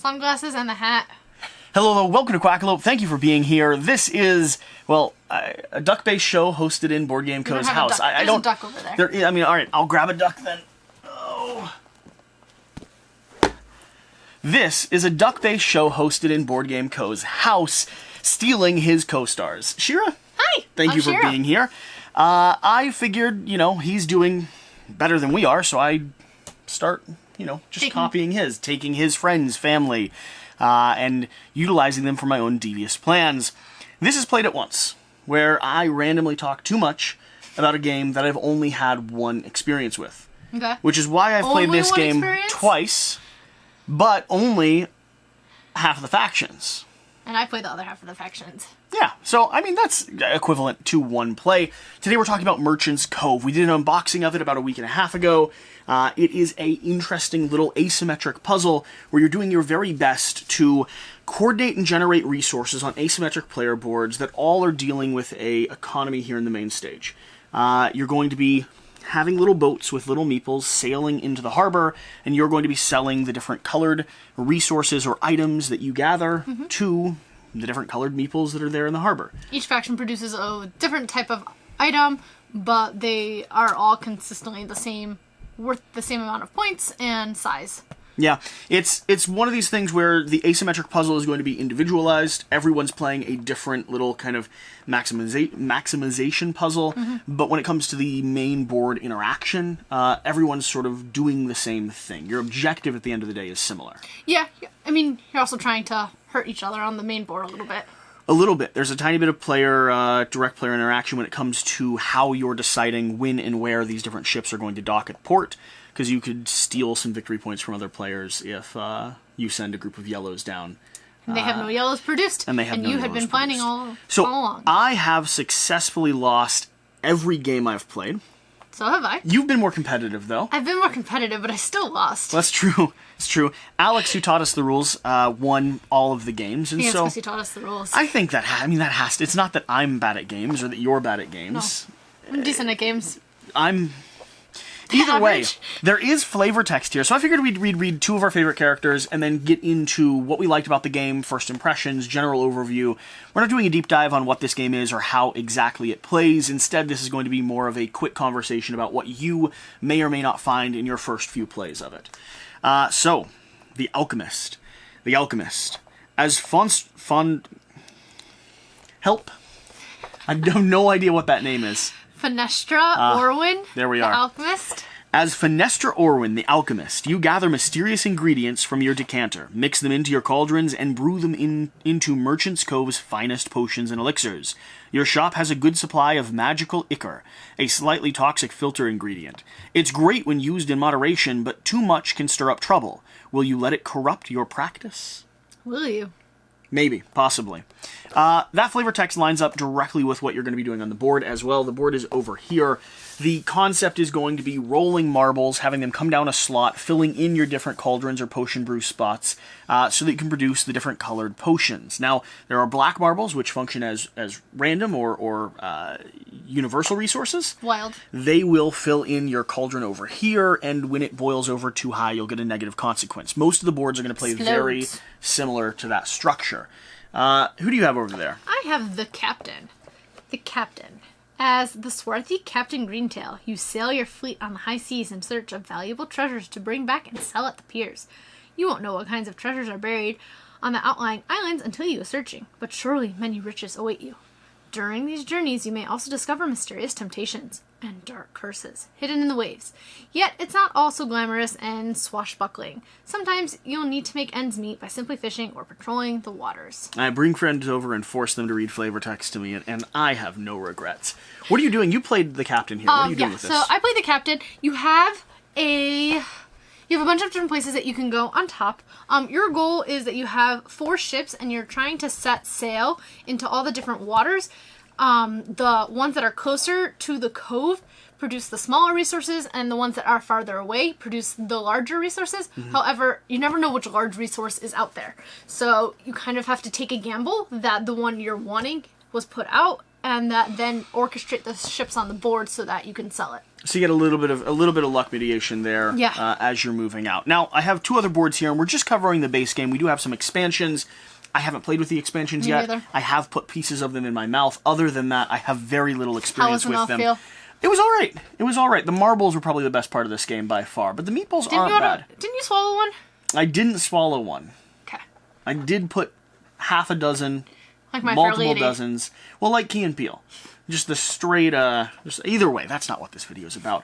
Sunglasses and the hat. Hello, welcome to Quackalope. Thank you for being here. This is, well, a duck-based show hosted in Board Game Cove's house. There's a duck over there. I mean, all right, I'll grab a duck then. Oh. This is a duck-based show hosted in Board Game Cove's house, stealing his co-stars. Shira? Hi. Thank you for being here. I figured, he's doing better than we are, so I start, just copying his, taking his friends, family, and utilizing them for my own devious plans. This is Played It Once, where I randomly talk too much about a game that I've only had one experience with. Okay. Which is why I've played this game twice, but only half of the factions. And I played the other half of the factions. Yeah, so, I mean, that's equivalent to one play. Today we're talking about Merchant's Cove. We did an unboxing of it about a week and a half ago. It is a interesting little asymmetric puzzle where you're doing your very best to coordinate and generate resources on asymmetric player boards that all are dealing with a economy here in the main stage. You're going to be having little boats with little meeples sailing into the harbor, and you're going to be selling the different colored resources or items that you gather to the different colored meeples that are there in the harbor. Each faction produces a different type of item, but they are all consistently the same, worth the same amount of points and size. Yeah, it's one of these things where the asymmetric puzzle is going to be individualized. Everyone's playing a different little kind of maximization puzzle, but when it comes to the main board interaction, everyone's sort of doing the same thing. Your objective at the end of the day is similar. Yeah, I mean, you're also trying to hurt each other on the main board a little bit. A little bit. There's a tiny bit of direct player interaction when it comes to how you're deciding when and where these different ships are going to dock at port, because you could steal some victory points from other players if you send a group of yellows down. And they have no yellows produced, and you had been planning all along. I have successfully lost every game I've played. So have I. You've been more competitive, though. I've been more competitive, but I still lost. That's true. It's true. Alex, who taught us the rules, won all of the games, and yes, so because he taught us the rules. I think that that has to. It's not that I'm bad at games or that you're bad at games. No. I'm decent at games. Either way, there is flavor text here, so I figured we'd read two of our favorite characters and then get into what we liked about the game, first impressions, general overview. We're not doing a deep dive on what this game is or how exactly it plays. Instead, this is going to be more of a quick conversation about what you may or may not find in your first few plays of it. So, The Alchemist. The Alchemist. As help. I have no idea what that name is. Fenestra Orwin, there we are. The Alchemist. As Fenestra Orwin, the Alchemist, you gather mysterious ingredients from your decanter, mix them into your cauldrons, and brew them into Merchant's Cove's finest potions and elixirs. Your shop has a good supply of magical ichor, a slightly toxic filter ingredient. It's great when used in moderation, but too much can stir up trouble. Will you let it corrupt your practice? Will you? Maybe, possibly. That flavor text lines up directly with what you're going to be doing on the board as well. The board is over here. The concept is going to be rolling marbles, having them come down a slot, filling in your different cauldrons or potion brew spots so that you can produce the different colored potions. Now, there are black marbles, which function as random or universal resources. Wild. They will fill in your cauldron over here, and when it boils over too high, you'll get a negative consequence. Most of the boards are going to play very similar to that structure. Who do you have over there? I have the Captain. The Captain. As the swarthy Captain Greentail, you sail your fleet on the high seas in search of valuable treasures to bring back and sell at the piers. You won't know what kinds of treasures are buried on the outlying islands until you go searching, but surely many riches await you. During these journeys, you may also discover mysterious temptations and dark curses hidden in the waves. Yet, it's not all so glamorous and swashbuckling. Sometimes you'll need to make ends meet by simply fishing or patrolling the waters. I bring friends over and force them to read flavor text to me, and I have no regrets. What are you doing? You played the Captain here. What are you doing with this? So I played the Captain. You have a bunch of different places that you can go on top. Your goal is that you have 4 ships and you're trying to set sail into all the different waters. The ones that are closer to the cove produce the smaller resources, and the ones that are farther away produce the larger resources. However, you never know which large resource is out there. So you kind of have to take a gamble that the one you're wanting was put out, and that then orchestrate the ships on the board so that you can sell it. So you get a little bit of luck mitigation there Yeah. as you're moving out. Now, I have 2 other boards here, and we're just covering the base game. We do have some expansions. I haven't played with the expansions yet. Neither. I have put pieces of them in my mouth. Other than that, I have very little experience with them. Feel? It was all right. It was all right. The marbles were probably the best part of this game by far, but the meatballs aren't bad. Didn't you swallow one? I didn't swallow one. Okay. I did put half a dozen, Like My Fair multiple Lady. dozens. Well, like Key and Peele. Just the straight, just either way, that's not what this video is about.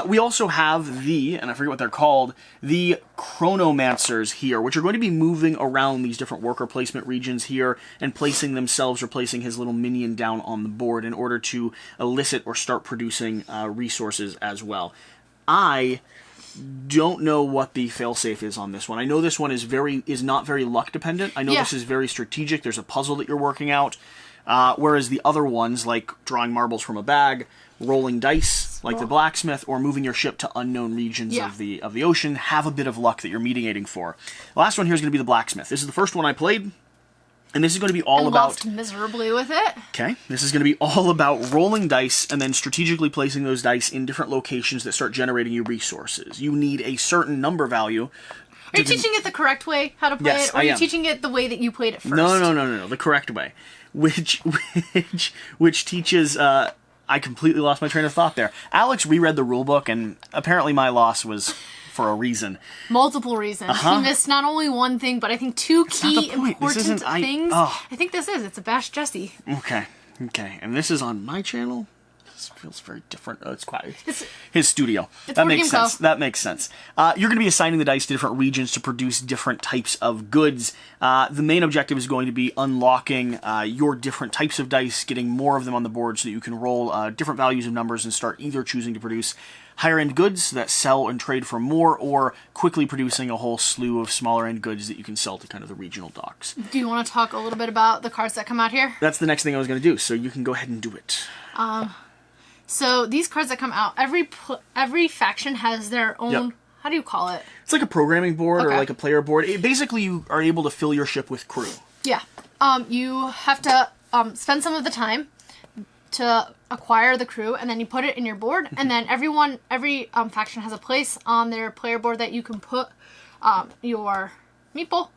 We also have and I forget what they're called, the Chronomancers here, which are going to be moving around these different worker placement regions here and placing themselves or placing his little minion down on the board in order to elicit or start producing resources as well. I don't know what the failsafe is on this one. I know this one is not very luck dependent. I know this is very strategic. There's a puzzle that you're working out. Whereas the other ones, like drawing marbles from a bag, rolling dice, like the blacksmith, or moving your ship to unknown regions of the ocean, have a bit of luck that you're mediating for. The last one here is going to be the blacksmith. This is the first one I played, and this is going to be all about... lost miserably with it. Okay, this is going to be all about rolling dice and then strategically placing those dice in different locations that start generating you resources. You need a certain number value. Are you teaching it the correct way, how to play it? Or are you teaching it the way that you played it first? No, the correct way. Which teaches, I completely lost my train of thought there. Alex reread the rulebook, and apparently my loss was for a reason. Multiple reasons. He missed not only one thing, but I think 2 key important things. I think it's a Bash Jesse. Okay, and this is on my channel? This feels very different. Oh, it's Quack. His studio. That makes sense. That makes sense. You're going to be assigning the dice to different regions to produce different types of goods. The main objective is going to be unlocking your different types of dice, getting more of them on the board so that you can roll different values of numbers and start either choosing to produce higher-end goods that sell and trade for more, or quickly producing a whole slew of smaller-end goods that you can sell to kind of the regional docks. Do you want to talk a little bit about the cards that come out here? That's the next thing I was going to do, so you can go ahead and do it. So these cards that come out, every faction has their own... Yep. How do you call it? It's like a programming board or like a player board. Basically, you are able to fill your ship with crew. Yeah. You have to spend some of the time to acquire the crew, and then you put it in your board, and then every faction has a place on their player board that you can put your meeple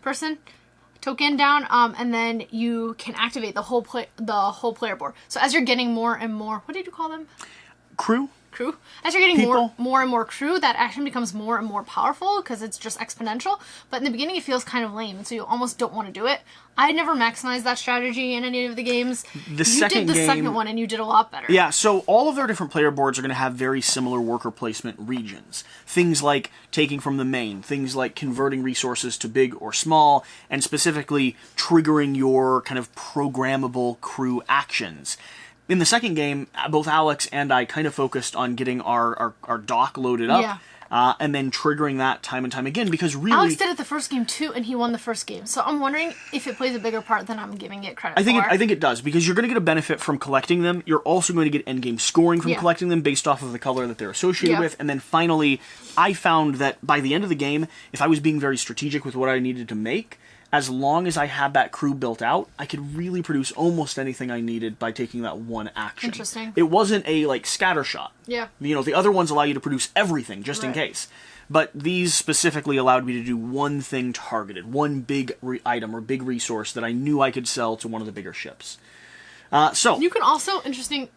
person token down, and then you can activate the whole player board. So as you're getting more and more, what did you call them? Crew. As you're getting more and more crew, that action becomes more and more powerful because it's just exponential. But in the beginning, it feels kind of lame, and so you almost don't want to do it. I never maximized that strategy in any of the games. You did the second one, and you did a lot better. Yeah, so all of their different player boards are going to have very similar worker placement regions. Things like taking from the main, things like converting resources to big or small, and specifically triggering your kind of programmable crew actions. In the second game, both Alex and I kind of focused on getting our dock loaded up, and then triggering that time and time again, because really... Alex did it the first game too, and he won the first game. So I'm wondering if it plays a bigger part than I'm giving it credit for. I think it does, because you're going to get a benefit from collecting them. You're also going to get endgame scoring from collecting them based off of the color that they're associated with. And then finally, I found that by the end of the game, if I was being very strategic with what I needed to make, as long as I had that crew built out, I could really produce almost anything I needed by taking that one action. Interesting. It wasn't a, scatter shot. Yeah. You know, the other ones allow you to produce everything, just in case. But these specifically allowed me to do one thing targeted, one big item or big resource that I knew I could sell to one of the bigger ships. So you can also,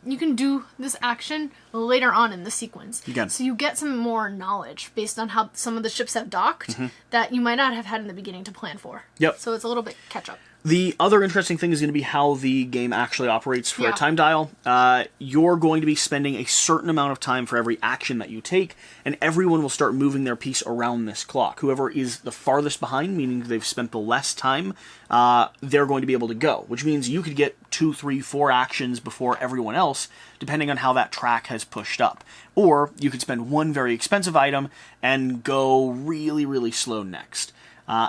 you can do this action later on in the sequence. You can. So you get some more knowledge based on how some of the ships have docked that you might not have had in the beginning to plan for. Yep. So it's a little bit catch up. The other interesting thing is going to be how the game actually operates for a time dial. You're going to be spending a certain amount of time for every action that you take, and everyone will start moving their piece around this clock. Whoever is the farthest behind, meaning they've spent the less time, they're going to be able to go, which means you could get 2, 3, 4 actions before everyone else, depending on how that track has pushed up. Or you could spend one very expensive item and go really, really slow next.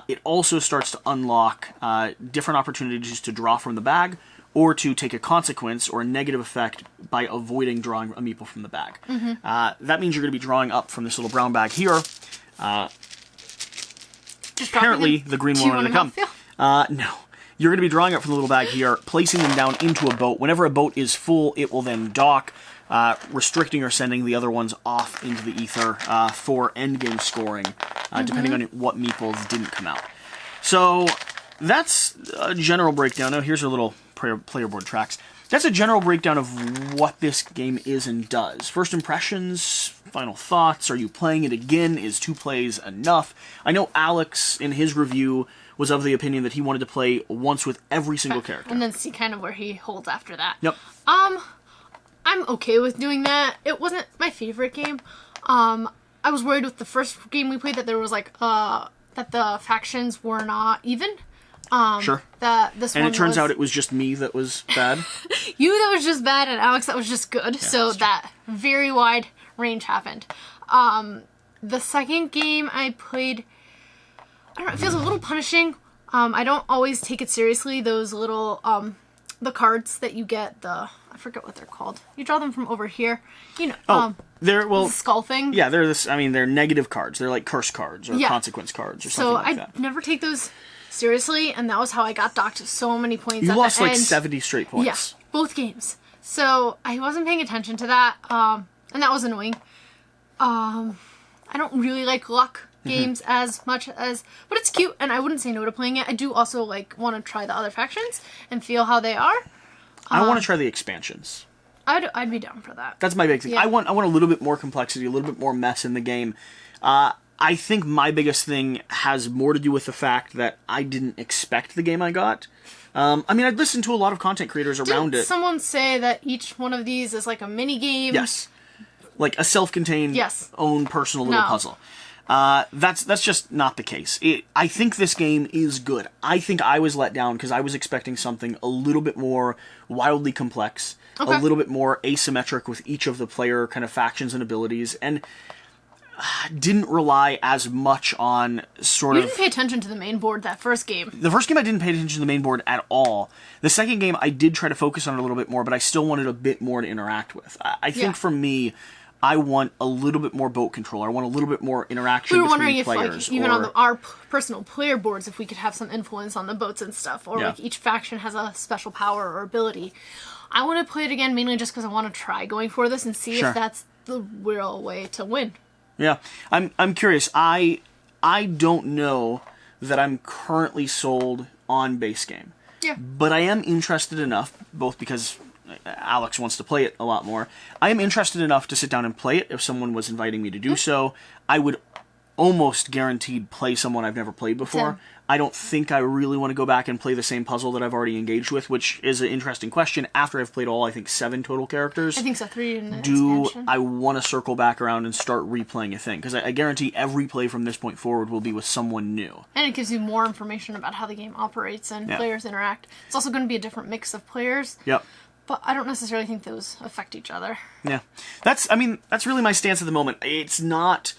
It also starts to unlock different opportunities to draw from the bag, or to take a consequence or a negative effect by avoiding drawing a meeple from the bag. That means you're going to be drawing up from this little brown bag here. Apparently, the green one wanted to come. No. You're going to be drawing up from the little bag here, placing them down into a boat. Whenever a boat is full, it will then dock. restricting or sending the other ones off into the ether for endgame scoring, depending on what meeples didn't come out. So that's a general breakdown. Now here's our little player board tracks. That's a general breakdown of what this game is and does. First impressions, final thoughts, are you playing it again? Is 2 plays enough? I know Alex, in his review, was of the opinion that he wanted to play once with every single character. And then see kind of where he holds after that. Yep. I'm okay with doing that. It wasn't my favorite game. I was worried with the first game we played that there was that the factions were not even. Sure. And it turns out it was just me that was bad. You that was just bad, and Alex that was just good. Yeah, so that very wide range happened. The second game I played, I don't know, it feels a little punishing. I don't always take it seriously. Those little the cards that you get, I forget what they're called. You draw them from over here. They're the skull thing. Yeah, they're negative cards. They're like curse cards or consequence cards or something like that. So I never take those seriously, and that was how I got docked so many points. You lost like 70 straight points. Yeah, both games. So I wasn't paying attention to that, and that was annoying. I don't really like luck games as much as, but it's cute, and I wouldn't say no to playing it. I do also want to try the other factions and feel how they are. I want to try the expansions. I'd be down for that. That's my big thing. Yeah. I want a little bit more complexity, a little bit more mess in the game. I think my biggest thing has more to do with the fact that I didn't expect the game I got. I'd listened to a lot of content creators around Didn't it. Someone say that each one of these is like a mini game. Yes, like a self-contained, own personal little puzzle. That's just not the case. I think this game is good. I think I was let down because I was expecting something a little bit more wildly complex, a little bit more asymmetric with each of the player kind of factions and abilities, and didn't rely as much on You didn't pay attention to the main board that first game. The first game I didn't pay attention to the main board at all. The second game I did try to focus on it a little bit more, but I still wanted a bit more to interact with. I think for me, I want a little bit more boat control. I want a little bit more interaction between players. We were wondering if, even on our personal player boards, if we could have some influence on the boats and stuff, or each faction has a special power or ability. I want to play it again mainly just because I want to try going for this and see if that's the real way to win. Yeah, I'm curious. I don't know that I'm currently sold on base game. Yeah. But I am interested enough, both because Alex wants to play it a lot more. I am interested enough to sit down and play it if someone was inviting me to do so. I would almost guaranteed play someone I've never played before. I don't think I really want to go back and play the same puzzle that I've already engaged with, which is an interesting question. After I've played all, I think, 7 total characters. I think so, 3 in the expansion. I want to circle back around and start replaying a thing? Because I guarantee every play from this point forward will be with someone new. And it gives you more information about how the game operates and players interact. It's also going to be a different mix of players. Yep. But I don't necessarily think those affect each other. Yeah. That's really my stance at the moment. It's not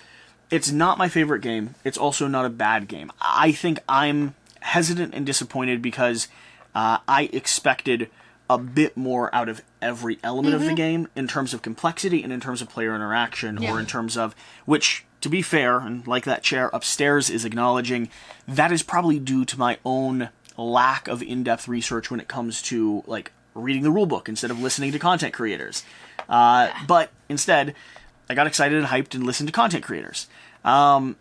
my favorite game. It's also not a bad game. I think I'm hesitant and disappointed because I expected a bit more out of every element of the game in terms of complexity and in terms of player interaction, or in terms of, which, to be fair, and like that chair upstairs is acknowledging, that is probably due to my own lack of in-depth research when it comes to, like, reading the rulebook instead of listening to content creators. But instead, I got excited and hyped and listened to content creators. I'm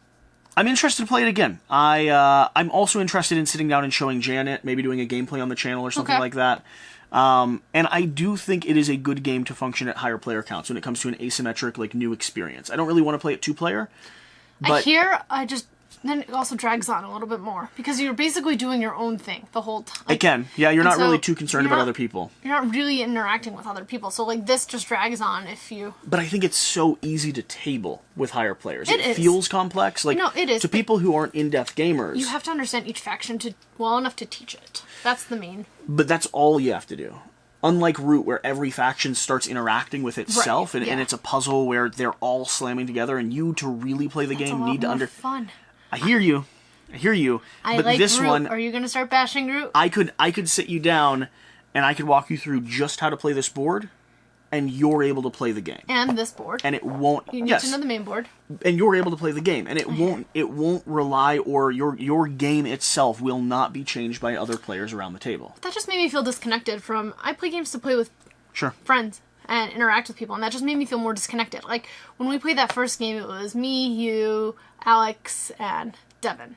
interested to play it again. I'm also interested in sitting down and showing Janet, maybe doing a gameplay on the channel or something like that. And I do think it is a good game to function at higher player counts when it comes to an asymmetric, like, new experience. I don't really want to play it 2-player. But then it also drags on a little bit more, because you're basically doing your own thing the whole time. It can. Yeah, you're not really too concerned about other people. You're not really interacting with other people, so, like, this just drags on if you... But I think it's so easy to table with higher players. It is. Feels complex. Like, no, it is. To people who aren't in-depth gamers... You have to understand each faction well enough to teach it. That's the main... But that's all you have to do. Unlike Root, where every faction starts interacting with itself, and it's a puzzle where they're all slamming together, and you, to really play the game, need to fun. I hear you. But like this Root. one, Are you going to start bashing Root? I could sit you down, and I could walk you through just how to play this board, and you're able to play the game. And this board. And it won't. You need to know the main board. And you're able to play the game, and it won't rely, or your game itself will not be changed by other players around the table. That just made me feel disconnected from. I play games to play with friends. and interact with people, and that just made me feel more disconnected. Like, when we played that first game, it was me, you, Alex, and Devin.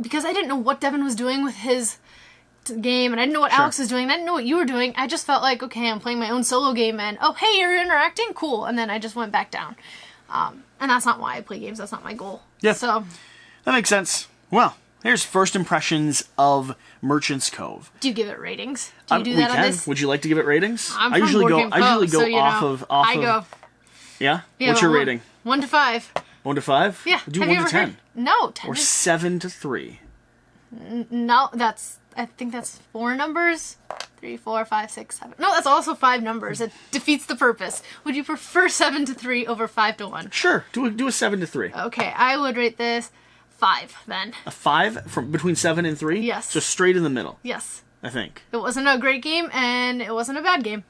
Because I didn't know what Devin was doing with his game, and I didn't know what Alex was doing, and I didn't know what you were doing. I just felt like, okay, I'm playing my own solo game, and, oh, hey, you're interacting? Cool. And then I just went back down. And that's not why I play games. That's not my goal. Yeah. So That makes sense. Well, here's first impressions of Merchant's Cove. do you give it ratings? Do you do that on this? Would you like to give it ratings? I'm I from usually Board go. Game I usually Cove, go so, you off know, of. I go. Yeah. Yeah, What's your but rating? 1 to 5. 1 to 5. Yeah. Do Have 1 you to ever 10 heard? No, 10 or is... 7 to 3. No, I think that's 4 numbers. 3, 4, 5, 6, 7. No, that's also 5 numbers. It defeats the purpose. Would you prefer 7 to 3 over 5 to 1? Sure. Do a 7 to 3. Okay, I would rate this 5 then. A 5 from between 7 and 3. Yes. So straight in the middle. Yes. I think. It wasn't a great game, and it wasn't a bad game.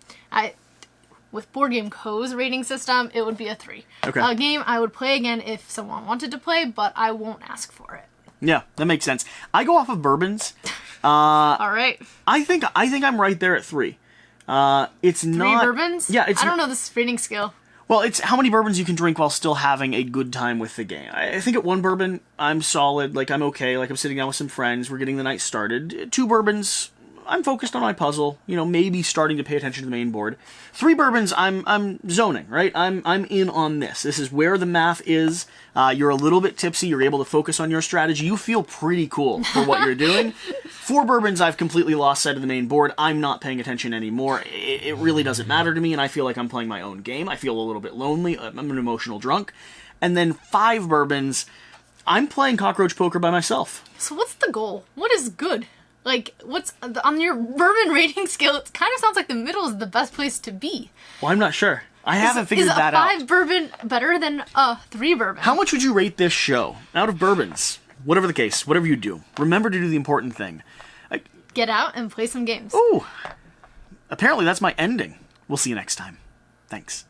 With Board Game Co's rating system, it would be a 3. Okay. A game I would play again if someone wanted to play, but I won't ask for it. Yeah, that makes sense. I go off of bourbons. All right. I think I'm right there at 3. It's 3 not bourbons? Yeah, I don't know this rating scale. Well, it's how many bourbons you can drink while still having a good time with the game. I think at 1 bourbon, I'm solid. Like, I'm okay. Like, I'm sitting down with some friends. We're getting the night started. 2 bourbons, I'm focused on my puzzle. You know, maybe starting to pay attention to the main board. 3 bourbons, I'm zoning, right? I'm in on this. This is where the math is. You're a little bit tipsy. You're able to focus on your strategy. You feel pretty cool for what you're doing. 4 bourbons, I've completely lost sight of the main board. I'm not paying attention anymore. It really doesn't matter to me, and I feel like I'm playing my own game. I feel a little bit lonely. I'm an emotional drunk. And then 5 bourbons, I'm playing cockroach poker by myself. So what's the goal? What is good? Like, what's on your bourbon rating scale? It kind of sounds like the middle is the best place to be. Well, I'm not sure. I haven't figured that out. Is a 5 bourbon better than a 3 bourbon? How much would you rate this show out of bourbons? Whatever the case, whatever you do, remember to do the important thing. Get out and play some games. Ooh, apparently that's my ending. We'll see you next time. Thanks.